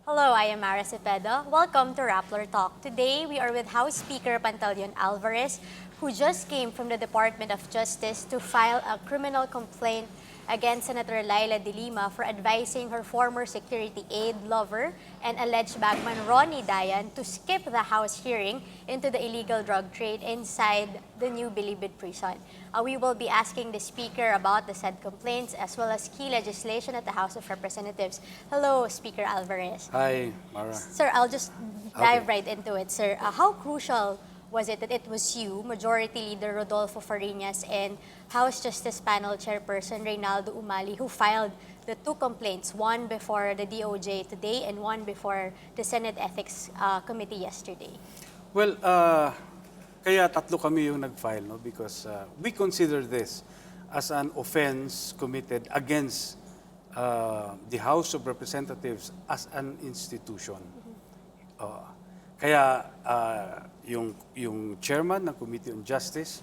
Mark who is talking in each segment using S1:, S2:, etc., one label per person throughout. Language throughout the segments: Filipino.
S1: Hello, I am Mara Cepeda. Welcome to Rappler Talk. Today, we are with House Speaker Pantaleon Alvarez, who just came from the Department of Justice to file a criminal complaint against Senator Laila De Lima for advising her former security aide lover and alleged bagman Ronnie Dayan to skip the House hearing into the illegal drug trade inside the new Bilibid prison. We will be asking the Speaker about the said complaints as well as key legislation at the House of Representatives. Hello, Speaker Alvarez.
S2: Hi, Mara.
S1: Sir, I'll just dive
S2: Okay.
S1: right into it, sir. How crucial was it that it was you, Majority Leader Rodolfo Fariñas, and House Justice Panel Chairperson Reynaldo Umali, who filed the two complaints, one before the DOJ today and one before the Senate Ethics Committee yesterday?
S2: Well, kaya tatlo kami yung nag-file, no? Because we consider this as an offense committed against the House of Representatives as an institution. Kaya yung chairman ng Committee on Justice,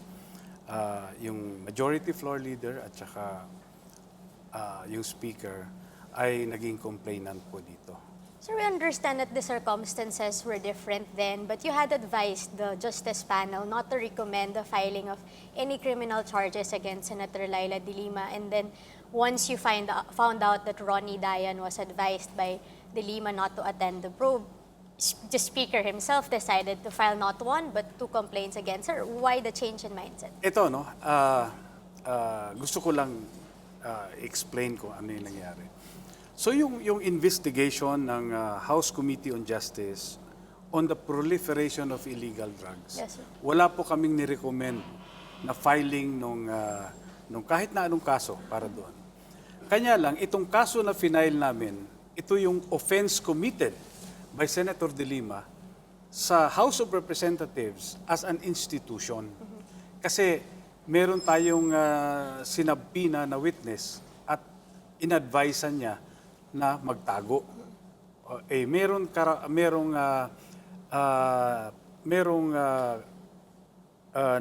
S2: yung majority floor leader at saka yung speaker ay naging complainant po dito.
S1: Sir, we understand that the circumstances were different then, but you had advised the Justice Panel not to recommend the filing of any criminal charges against Senator Laila De Lima. And then once you found out that Ronnie Dayan was advised by De Lima not to attend the probe, the Speaker himself decided to file not one but two complaints against her. Why the change in mindset?
S2: Ito, no, gusto ko lang explain ko ano yung nangyari. So yung investigation ng House Committee on Justice on the proliferation of illegal drugs,
S1: Yes, sir.
S2: wala po kaming nirecommend na filing nung kahit na anong kaso para doon. Kanya lang, itong kaso na final namin, ito yung offense committed by Senator De Lima sa House of Representatives as an institution. Kasi meron tayong sinabpina na witness at inadvisean niya na magtago. Merong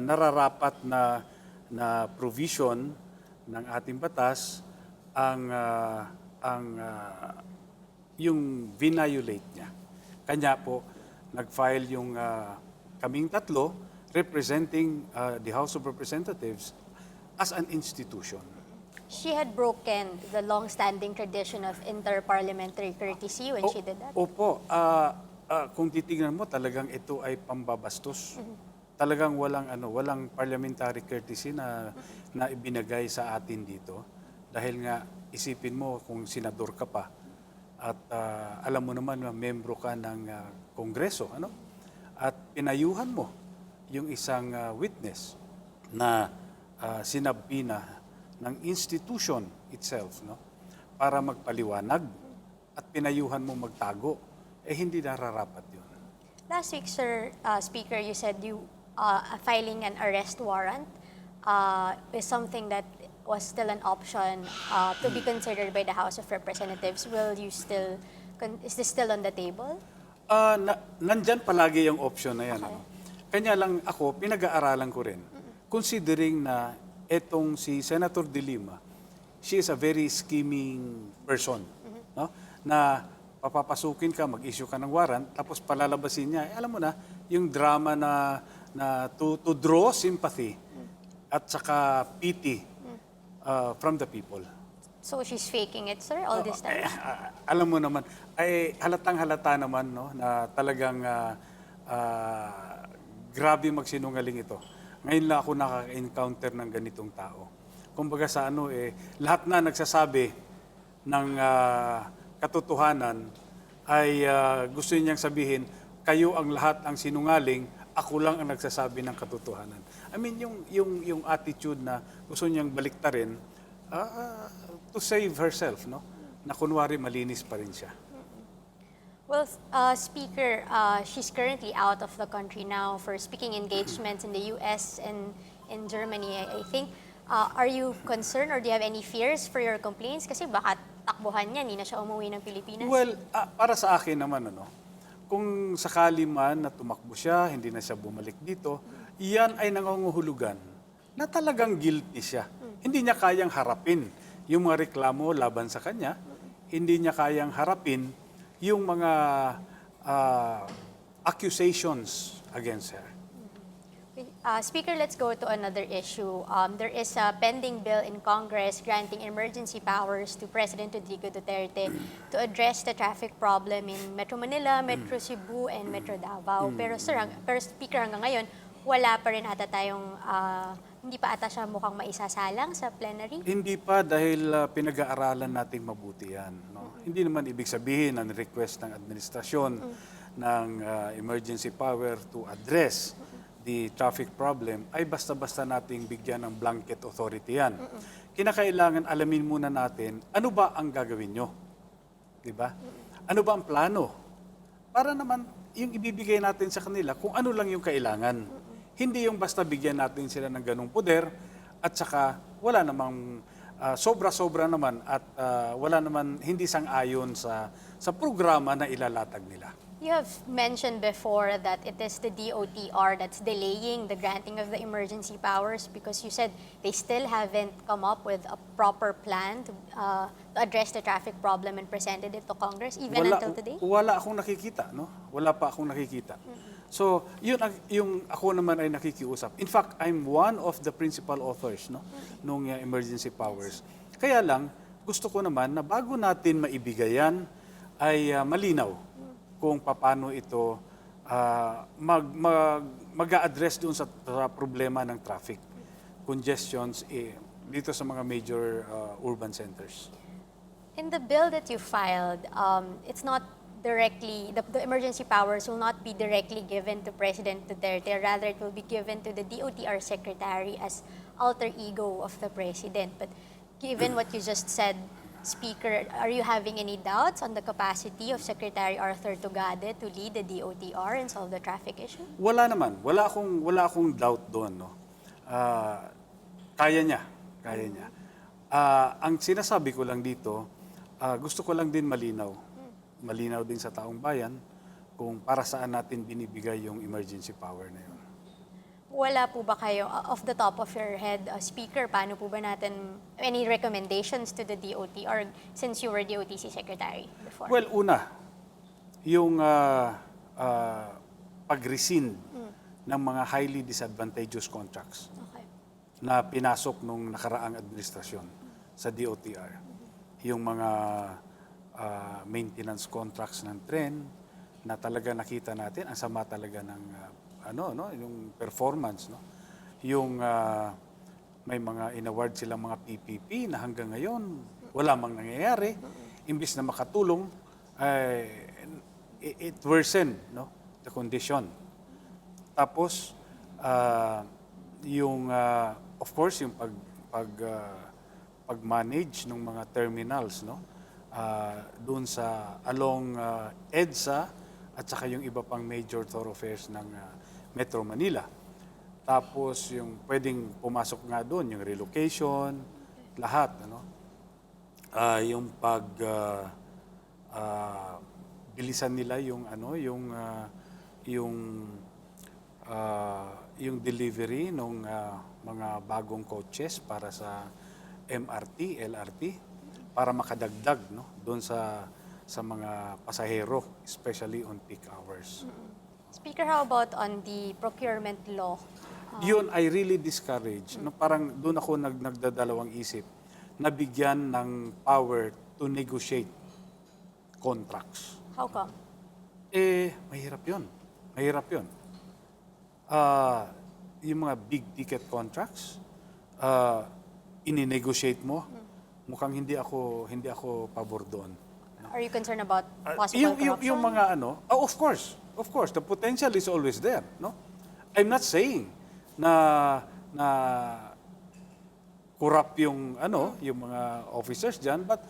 S2: nararapat na provision ng ating batas yung violate niya. Kanya po nag-file yung kaming tatlo representing the House of Representatives as an institution.
S1: She had broken the long-standing tradition of interparliamentary courtesy when she did that.
S2: Opo, kung titingnan mo talagang ito ay pambabastos. Talagang walang parliamentary courtesy na ibinagay sa atin dito dahil nga isipin mo kung senador ka pa at alam mo naman na membro ka ng Kongreso, ano? At pinayuhan mo yung isang witness na sinabpina ng institution itself, no? Para magpaliwanag at pinayuhan mo magtago, hindi nararapat yun.
S1: Last week, Sir Speaker, you said you filing an arrest warrant is something that was still an option to be considered by the House of Representatives. Is this still on the table?
S2: Nandyan palagi yung option na yan. Ano? Kanya lang ako, pinag-aaralan ko rin. Considering na etong si Senator De Lima, she is a very scheming person. No? Na papapasukin ka, mag-issue ka ng warrant, tapos palalabasin niya. Alam mo na, yung drama na to draw sympathy at saka pity from the people.
S1: So she's faking it, sir, all this time?
S2: Alam mo naman, ay halatang-halata naman no, na talagang grabe magsinungaling ito. Ngayon lang ako nakaka-encounter ng ganitong tao. Kumbaga sa lahat na nagsasabi ng katotohanan ay gusto niyang sabihin, kayo ang lahat ang sinungaling, ako lang ang nagsasabi ng katotohanan. I mean, yung attitude na gusto niyang baliktarin to save herself, no? Na kunwari malinis pa rin siya.
S1: Well, Speaker, she's currently out of the country now for speaking engagements in the U.S. and in Germany, I think. Are you concerned or do you have any fears for your complaints? Kasi baka takbuhan niya, hindi na siya umuwi ng Pilipinas.
S2: Well, para sa akin naman, kung sakali man na tumakbo siya, hindi na siya bumalik dito, iyan ay nangangahulugan na talagang guilty siya. Hindi niya kayang harapin yung mga reklamo laban sa kanya. Hindi niya kayang harapin yung mga accusations against her.
S1: Speaker, let's go to another issue. There is a pending bill in Congress granting emergency powers to President Rodrigo Duterte to address the traffic problem in Metro Manila, Metro Cebu, and Metro Davao. Pero, pero Speaker, hanggang ngayon, wala pa rin ata tayong, hindi pa ata siya mukhang maisasalang sa plenary.
S2: Hindi pa dahil pinag-aaralan nating mabuti yan. No? Hindi naman ibig sabihin ang request ng administrasyon ng emergency power to address the traffic problem ay basta-basta nating bigyan ng blanket authority yan. Kinakailangan alamin muna natin ano ba ang gagawin nyo. Diba? Ano ba ang plano? Para naman yung ibibigay natin sa kanila kung ano lang yung kailangan. Hindi yung basta bigyan natin sila ng ganung poder at saka wala namang sobra-sobra naman at wala naman hindi sang-ayon sa programa na ilalatag nila.
S1: You have mentioned before that it is the DOTR that's delaying the granting of the emergency powers because you said they still haven't come up with a proper plan to address the traffic problem and presented it to Congress even until today?
S2: Wala akong nakikita, no? Wala pa akong nakikita. So, yun yung ako naman ay nakikiusap. In fact, I'm one of the principal authors, no, nung emergency powers. Kaya lang, gusto ko naman na bago natin maibigay yan ay malinaw kung paano ito mag-a-address doon sa problema ng traffic congestions dito sa mga major urban centers.
S1: In the bill that you filed, it's not directly, the emergency powers will not be directly given to President Duterte. Rather, it will be given to the DOTR Secretary as alter ego of the President. But given what you just said, Speaker, are you having any doubts on the capacity of Secretary Arthur Tugade to lead the DOTR and solve the traffic issue?
S2: Wala naman. Wala akong doubt doon, no. Kaya niya. Ang sinasabi ko lang dito, gusto ko lang din malinaw. Malinaw din sa taong bayan kung para saan natin binibigay yung emergency power na yun.
S1: Wala po ba kayo, off the top of your head, Speaker, paano po ba natin, any recommendations to the DOTR since you were DOTC Secretary before?
S2: Well, una, yung pag-rescind ng mga highly disadvantageous contracts
S1: Okay.
S2: na pinasok nung nakaraang administrasyon sa DOTR. Yung mga maintenance contracts ng tren na talaga nakita natin, ang sama talaga ng yung performance, no? Yung may mga inaward silang mga PPP na hanggang ngayon wala mang nangyayari. Imbis na makatulong, it worsened, no, the condition. Tapos of course yung pag-manage ng mga terminals, no, doon sa along EDSA at saka yung iba pang major thoroughfares ng Metro Manila. Tapos yung pwedeng pumasok nga doon, yung relocation, lahat, ano? Yung bilisan nila yung yung delivery ng mga bagong coaches para sa MRT, LRT para makadagdag, no, doon sa mga pasahero, especially on peak hours.
S1: Speaker, how about on the procurement law?
S2: Yun, I really discourage. No, parang doon ako nagdadalawang isip na bigyan ng power to negotiate contracts.
S1: How come?
S2: Mahirap yun. Yung mga big ticket contracts, ini-negotiate mo, mukhang hindi ako pabor doon.
S1: Are you concerned about possible corruption?
S2: Yung mga of course, the potential is always there, no? I'm not saying na corrupt yung mga officers diyan, but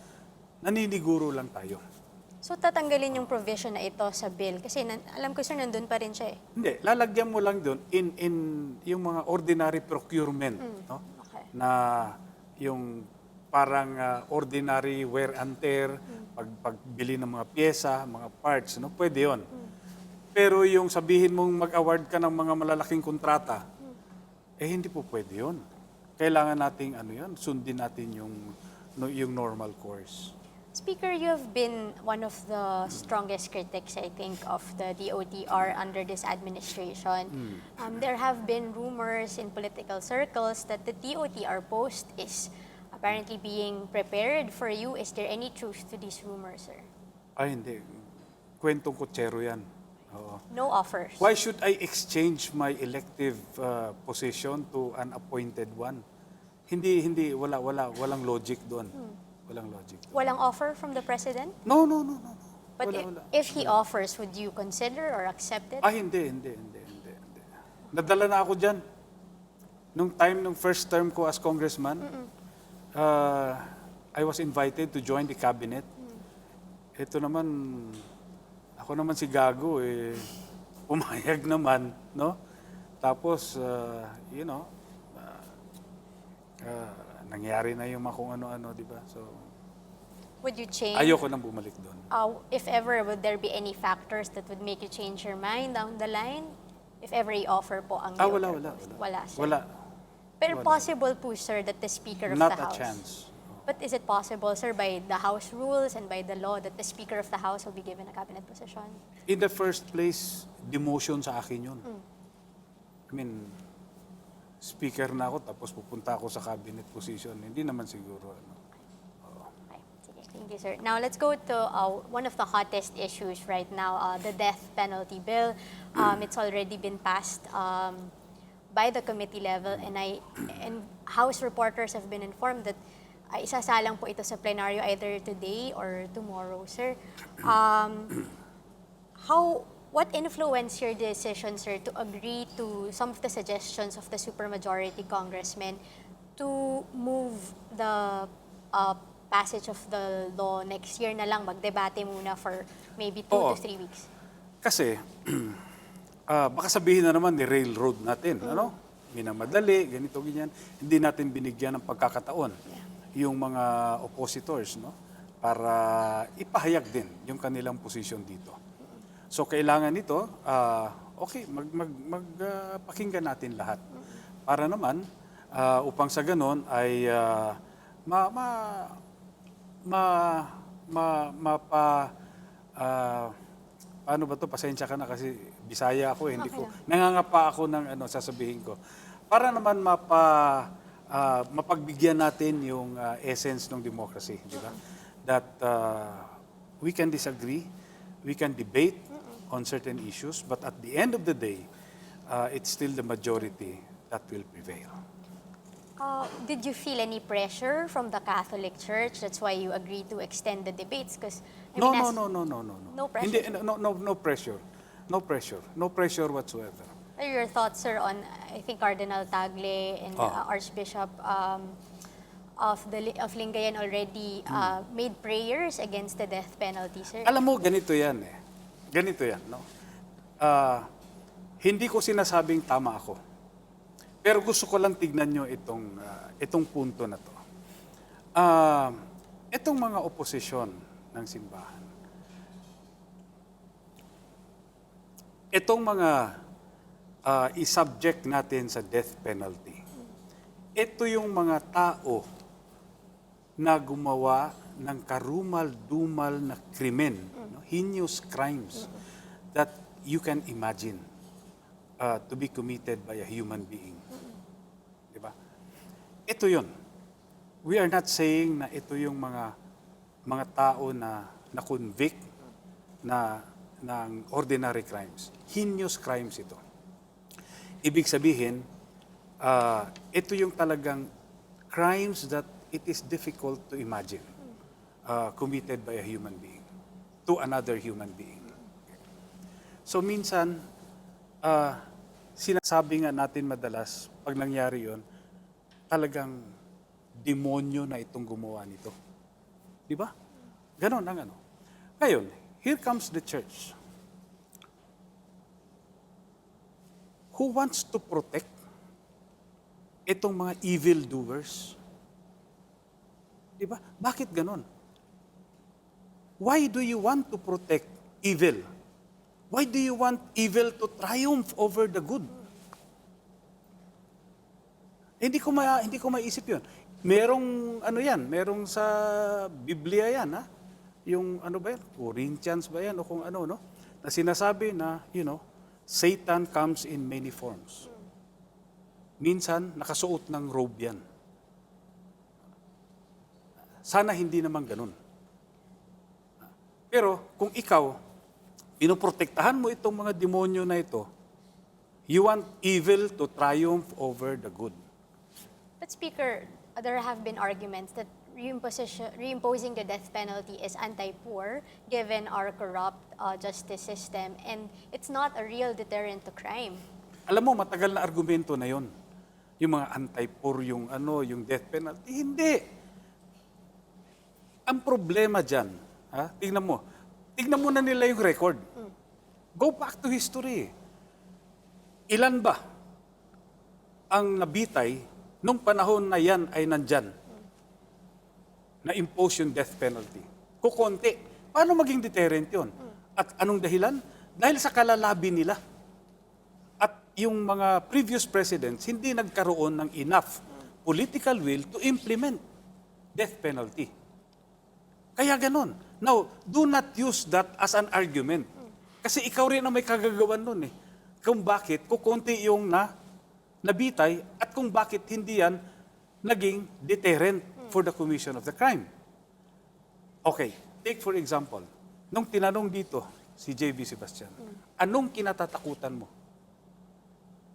S2: naniniguro lang tayo.
S1: So tatanggalin yung provision na ito sa bill kasi alam ko sir nandun pa rin siya eh.
S2: Hindi, lalagyan mo lang doon in yung mga ordinary procurement, no?
S1: Okay.
S2: Na yung parang ordinary wear and tear, pagbili ng mga pyesa, mga parts, no? Pwede 'yon. Pero yung sabihin mong mag-award ka ng mga malalaking kontrata, hindi po pwede 'yon. Kailangan nating sundin natin yung normal course.
S1: Speaker, you have been one of the strongest critics, I think, of the DOTR under this administration. There have been rumors in political circles that the DOTR post is apparently being prepared for you. Is there any truth to these rumors, sir?
S2: Ay, hindi. Kwentong kutsero yan. Oo.
S1: No offers.
S2: Why should I exchange my elective position to an appointed one? Walang logic doon. Walang logic doon.
S1: Walang offer from the president?
S2: No.
S1: But if he offers, would you consider or accept it?
S2: Hindi. Nadala na ako dyan. Nung first term ko as congressman, I was invited to join the cabinet. Ito naman, ako naman si Gago, pumayag naman, no? Tapos, nangyari na yung kung ano-ano, di ba? So,
S1: Would you change?
S2: ayoko nang bumalik doon.
S1: If ever, would there be any factors that would make you change your mind down the line? If ever i-offer po ang
S2: Wala.
S1: Wala, sir.
S2: Wala.
S1: Pero possible po, sir, that the Speaker of
S2: Not
S1: the
S2: a
S1: House...
S2: chance.
S1: But is it possible, sir, by the House rules and by the law that the Speaker of the House will be given a cabinet position?
S2: In the first place, demotion sa akin yun. I mean, speaker na ako, tapos pupunta ako sa cabinet position. Hindi naman siguro.
S1: Okay, sige. Thank you, sir. Now, let's go to one of the hottest issues right now, the death penalty bill. It's already been passed by the committee level, and House reporters have been informed that isasalang po ito sa plenaryo either today or tomorrow, sir. What influenced your decision, sir, to agree to some of the suggestions of the supermajority congressmen to move the passage of the law next year na lang, magdebate muna for maybe 2 to 3 weeks?
S2: Kasi, baka sabihin na naman ni railroad natin, ano? Minamadali, ganito, ganyan. Hindi natin binigyan ng pagkakataon yung mga oppositors, no? Para ipahayag din yung kanilang posisyon dito. So, kailangan nito, okay, pakinggan natin lahat. Para naman, upang sa ganon ay paano ba to? Pasensya ka na kasi Bisaya ako, hindi ko nangangapa ako ng sasabihin ko. Para naman mapagbigyan natin yung essence ng democracy, di ba? That we can disagree, we can debate on certain issues, but at the end of the day, it's still the majority that will prevail.
S1: Did you feel any pressure from the Catholic Church? That's why you agreed to extend the debates? Because
S2: No.
S1: No pressure?
S2: Hindi, no pressure. No pressure. No pressure whatsoever.
S1: What are your thoughts, sir, on, I think, Cardinal Tagle and Archbishop of Lingayen already made prayers against the death penalty, sir?
S2: Alam mo, ganito yan eh. Ganito yan, no? Hindi ko sinasabing tama ako. Pero gusto ko lang tignan nyo itong punto na to. Itong mga oposisyon ng simbahan, itong mga i-subject natin sa death penalty, ito yung mga tao na gumawa ng karumal-dumal na krimen, no? Heinous crimes that you can imagine to be committed by a human being. Diba? Ito yun. We are not saying na ito yung mga tao na convict ng ordinary crimes. Heinous crimes ito. Ibig sabihin, ito yung talagang crimes that it is difficult to imagine committed by a human being to another human being. So minsan, sinasabi nga natin madalas, pag nangyari yon, talagang demonyo na itong gumawa nito. Di ba? Ganon ang ano. Ngayon, here comes the church. Who wants to protect itong mga evil doers? Di ba? Bakit ganon? Why do you want to protect evil? Why do you want evil to triumph over the good? Hindi ko maisip 'yon. Merong merong sa Biblia 'yan, ha? yung ano ba yan? Corinthians ba yan? O kung ano, no? Na sinasabi na, Satan comes in many forms. Minsan, nakasuot ng robe yan. Sana hindi naman ganun. Pero kung ikaw, pinoprotektahan mo itong mga demonyo na ito, you want evil to triumph over the good.
S1: But Speaker, there have been arguments that reimposing the death penalty is anti-poor given our corrupt justice system, and it's not a real deterrent to crime.
S2: Alam mo, matagal na argumento na yon. Yung mga anti-poor, yung death penalty. Hindi. Ang problema dyan, tingnan mo na nila yung record. Go back to history. Ilan ba ang nabitay nung panahon na yan ay nandyan? Na-impose yung death penalty. Kukonti. Paano maging deterrent yun? At anong dahilan? Dahil sa kalalabi nila. At yung mga previous presidents, hindi nagkaroon ng enough political will to implement death penalty. Kaya ganon. Now, do not use that as an argument. Kasi ikaw rin ang may kagagawan nun eh. Kung bakit kukunti yung nabitay at kung bakit hindi yan naging deterrent for the commission of the crime. Okay, take for example, nung tinanong dito si J.B. Sebastian, anong kinatatakutan mo?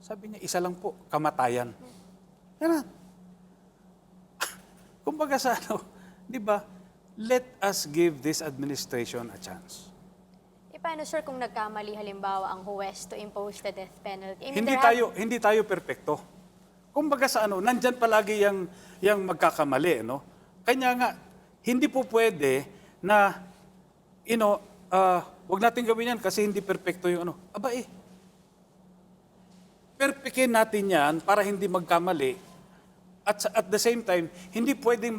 S2: Sabi niya, isa lang po, kamatayan. Yan. Kumbaga sa di ba, let us give this administration a chance.
S1: Paano, sir, kung nagkamali halimbawa ang huwes to impose the death penalty? I mean,
S2: Hindi tayo perpekto. Kumbaga sa nandyan palagi yung magkakamali, no? Kanya nga, hindi po pwede na, wag natin gawin yan kasi hindi perpekto yung perpekin natin yan para hindi magkamali. At the same time, hindi pwedeng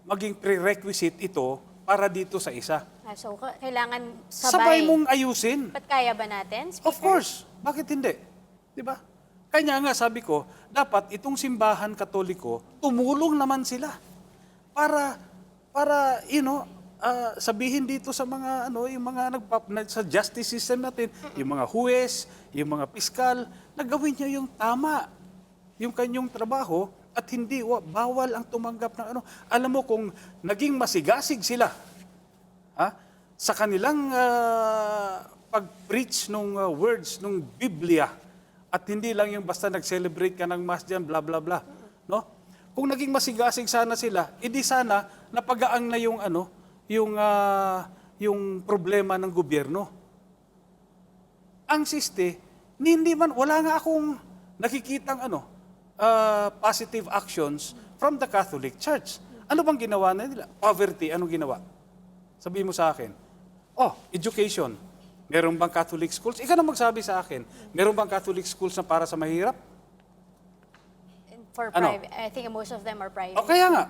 S2: maging prerequisite ito para dito sa isa.
S1: So, kailangan
S2: Sabay mong ayusin.
S1: Ba't kaya ba natin, Speaker?
S2: Of course. Bakit hindi? Di ba? Kanya nga sabi ko, dapat itong simbahan katoliko, tumulong naman sila para sabihin dito sa mga yung mga sa justice system natin, yung mga huwes, yung mga piskal, nagawin niyo yung tama, yung kanyang trabaho at hindi bawal ang tumanggap ng Alam mo kung naging masigasig sila sa kanilang pag-preach ng words ng Biblia at hindi lang yung basta nag-celebrate ka ng Mass dyan, bla bla bla. No? Kung naging masigasig sana sila, edi sana napagaang na yung yung problema ng gobyerno. Ang siste, wala nga akong nakikitang positive actions from the Catholic Church. Ano bang ginawa na nila? Poverty, anong ginawa? Sabihin mo sa akin, education. Meron bang Catholic schools? Ikaw na magsabi sa akin, meron bang Catholic schools na para sa mahirap?
S1: For private, I think most of them are private.
S2: Kaya nga,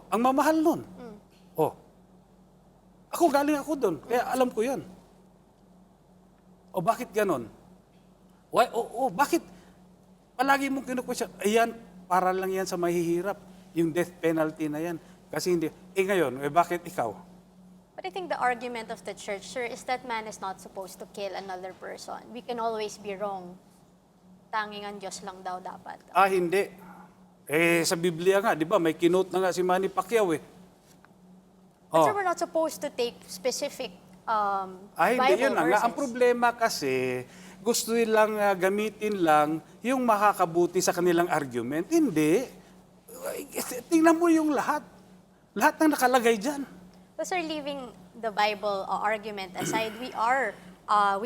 S2: ang mamahal nun. Ako, galing ako doon, kaya alam ko yan. Bakit ganon? Bakit? Palagi mong kinukwestiyon, ayan, para lang yan sa mahihirap. Yung death penalty na yan. Kasi hindi. Ngayon, bakit ikaw?
S1: But I think the argument of the church, sir, is that man is not supposed to kill another person. We can always be wrong. Tanging ang Diyos lang daw dapat.
S2: Hindi. Sa Biblia nga, di ba, may kinote na nga si Manny Pacquiao
S1: But sir, we're not supposed to take specific
S2: hindi,
S1: Bible
S2: yun na
S1: verses.
S2: nga. Ang problema kasi, gusto nilang gamitin lang yung makakabuti sa kanilang argument. Hindi. Tingnan mo yung lahat. Lahat ng nakalagay dyan.
S1: But sir, leaving the Bible argument aside, we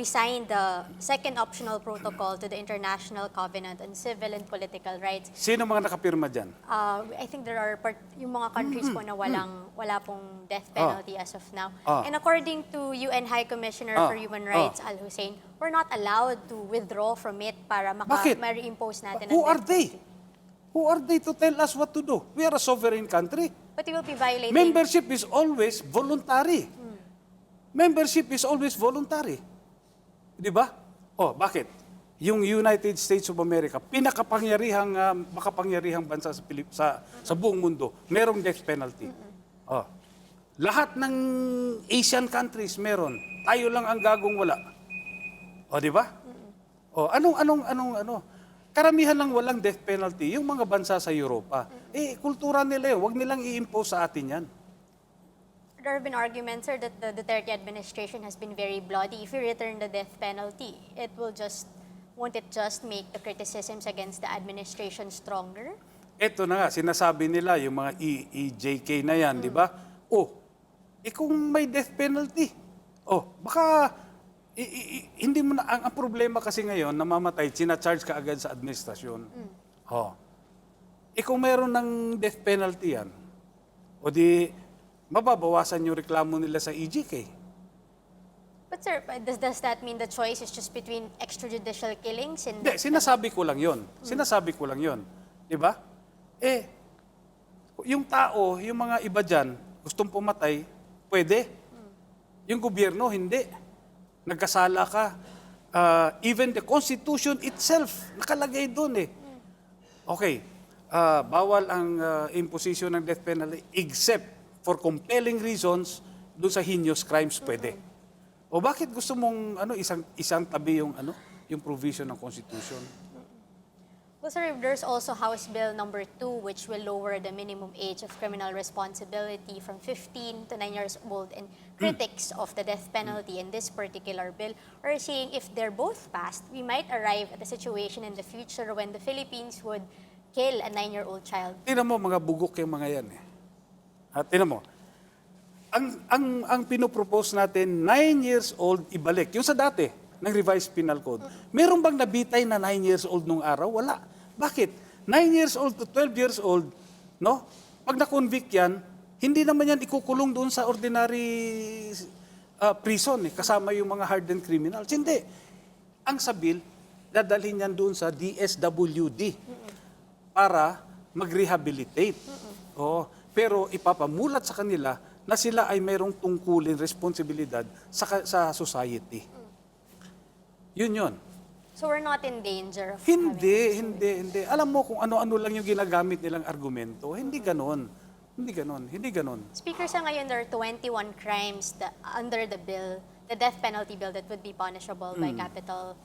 S1: signed the second optional protocol to the International Covenant on Civil and Political Rights.
S2: Sino mga nakapirma dyan?
S1: I think there are yung mga countries po na wala pong death penalty as of now. And according to UN High Commissioner for Human Rights, Al Hussein, we're not allowed to withdraw from it para
S2: Bakit?
S1: ma-reimpose natin
S2: Who
S1: ang
S2: are
S1: death
S2: they?
S1: penalty.
S2: Who are they to tell us what to do? We are a sovereign country.
S1: But we will be violating...
S2: Membership is always voluntary. Membership is always voluntary. Di ba? Bakit? Yung United States of America, makapangyarihang bansa sa buong mundo, merong death penalty. Lahat ng Asian countries meron. Tayo lang ang gagong wala. O, di ba? O, ano? Karamihan lang walang death penalty, yung mga bansa sa Europa. Kultura nila yun. Huwag nilang i-impose sa atin yan.
S1: There have been arguments, sir, that the Duterte administration has been very bloody. If you return the death penalty, won't it just make the criticisms against the administration stronger?
S2: Ito na nga, sinasabi nila, yung mga EJK na yan, di ba? Kung may death penalty, baka hindi mo na, ang problema kasi ngayon, namamatay, sinacharge ka agad sa administrasyon. Kung meron ng death penalty yan, o di, mababawasan yung reklamo nila sa EJK.
S1: But sir, does that mean the choice is just between extrajudicial killings and...
S2: Hindi, sinasabi ko lang yon. Sinasabi ko lang yon. Di ba? Yung tao, yung mga iba dyan, gustong pumatay, pwede. Yung gobyerno, hindi. Nagkasala ka. Even the Constitution itself, nakalagay doon eh. Okay, bawal ang imposition ng death penalty except for compelling reasons doon sa heinous crimes, pwede. O bakit gusto mong isang tabi yung yung provision ng Constitution?
S1: Well, sir, there's also House Bill number 2, which will lower the minimum age of criminal responsibility from 15 to 9 years old. And critics of the death penalty in this particular bill are saying if they're both passed, we might arrive at a situation in the future when the Philippines would kill a 9-year-old child.
S2: Tingnan mo, mga bugok yung mga yan eh. Tingnan mo, ang pinopropose natin, 9 years old, ibalik. Yung sa dati, ng revised penal code. Meron bang nabitay na 9 years old nung araw? Wala. Bakit? 9 years old to 12 years old, no? Pag na-convict yan, hindi naman yan ikukulong doon sa ordinary prison, kasama yung mga hardened criminals. Hindi. Ang sa bill, dadalhin yan doon sa DSWD para mag-rehabilitate. Pero ipapamulat sa kanila na sila ay mayroong tungkulin, responsibilidad sa society. Yun.
S1: So we're not in danger of
S2: Hindi. Alam mo kung ano-ano lang yung ginagamit nilang argumento. Hindi ganon.
S1: Speaker, sa ngayon, there are 21 crimes under the bill, the death penalty bill, that would be punishable by capital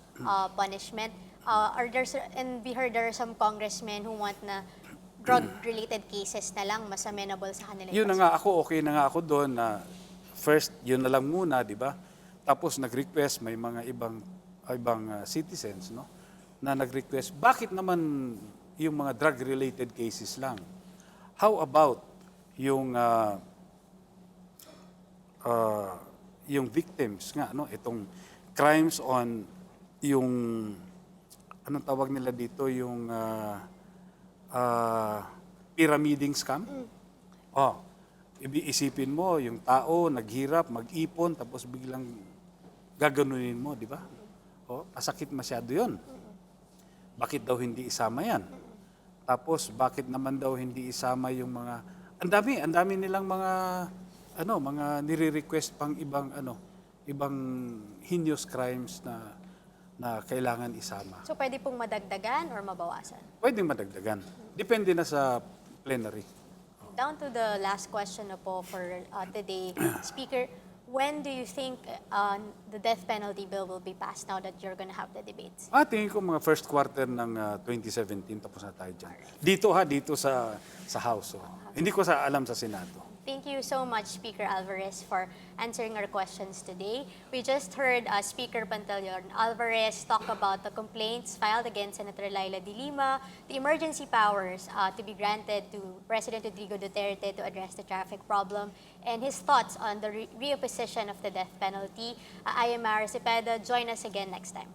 S1: punishment. And we heard there are some congressmen who want na drug-related cases na lang mas amenable sa kanila.
S2: Yun na nga ako, okay na nga ako doon na first, yun na lang muna, di ba? Tapos nag-request, may mga ibang citizens, no, na nag-request, bakit naman yung mga drug-related cases lang? How about yung victims nga, no, itong crimes on yung anong tawag nila dito, yung pyramiding scam? Isipin mo, yung tao naghirap, mag-ipon, tapos biglang gaganunin mo, di ba? Pasakit masyado yun. Bakit daw hindi isama yan? Tapos, bakit naman daw hindi isama yung mga... Ang dami nilang mga nire-request pang ibang heinous crimes na kailangan isama.
S1: So pwede pong madagdagan or mabawasan?
S2: Pwede madagdagan. Depende na sa plenary.
S1: Down to the last question na po for today, Speaker, when do you think the death penalty bill will be passed now that you're going to have the debates?
S2: Tingin ko mga first quarter ng 2017 tapos na tayo dyan. Dito sa House. Hindi ko alam sa Senado.
S1: Thank you so much, Speaker Alvarez, for answering our questions today. We just heard Speaker Pantaleon Alvarez talk about the complaints filed against Senator Laila de Lima, the emergency powers to be granted to President Rodrigo Duterte to address the traffic problem, and his thoughts on the reopposition of the death penalty. I am Mara Cepeda. Join us again next time.